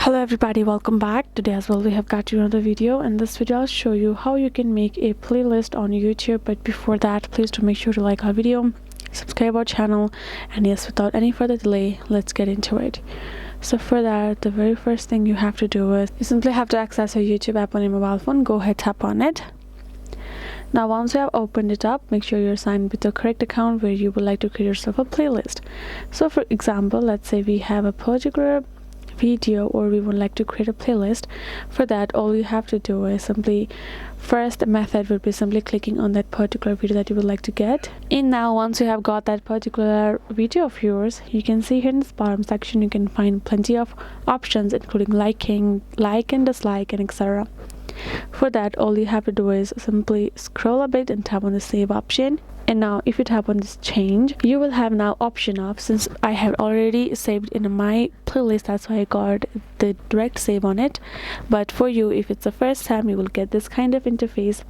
Hello everybody, welcome back. Today as well we have got you another video. In this video I'll show you how you can make a playlist on YouTube. But before that, please do make sure to like our video, subscribe our channel, and yes, without any further delay, let's get into it. So for that, the very first thing you have to do is you simply have to access your YouTube app on your mobile phone. Go ahead, tap on it. Now once you have opened it up, make sure you're signed with the correct account where you would like to create yourself a playlist. So for example, let's say we have a particular video or we would like to create a playlist. For that, all you have to do is simply, first method would be simply clicking on that particular video that you would like to get. And now once you have got that particular video of yours, you can see here in this bottom section you can find plenty of options, including liking, like and dislike, and etc. For that, all you have to do is simply scroll a bit and tap on the save option. And now if you tap on this change, you will have now option of, since I have already saved in my playlist, that's why I got the direct save on it. But for you, if it's the first time, you will get this kind of interface.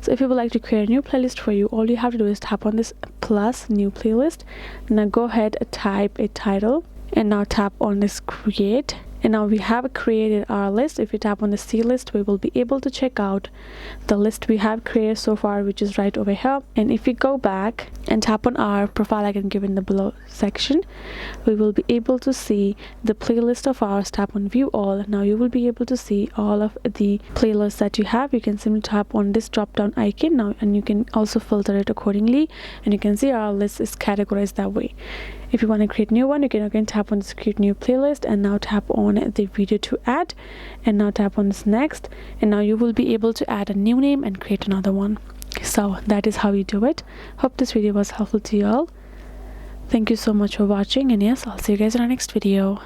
So if you would like to create a new playlist for you, all you have to do is tap on this plus new playlist. Now go ahead, type a title, and now tap on this create. And now we have created our list. If you tap on the C list, we will be able to check out the list we have created so far, which is right over here. And if we go back and tap on our profile icon given in the below section, we will be able to see the playlist of ours. Tap on view all. Now you will be able to see all of the playlists that you have. You can simply tap on this drop down icon now, and you can also filter it accordingly, and you can see our list is categorized that way. If you want to create a new one, you can again tap on this create new playlist, and now tap on the video to add, and now tap on this next, and now you will be able to add a new name and create another one. So that is how you do it. Hope this video was helpful to you all. Thank you so much for watching, and yes, I'll see you guys in our next video.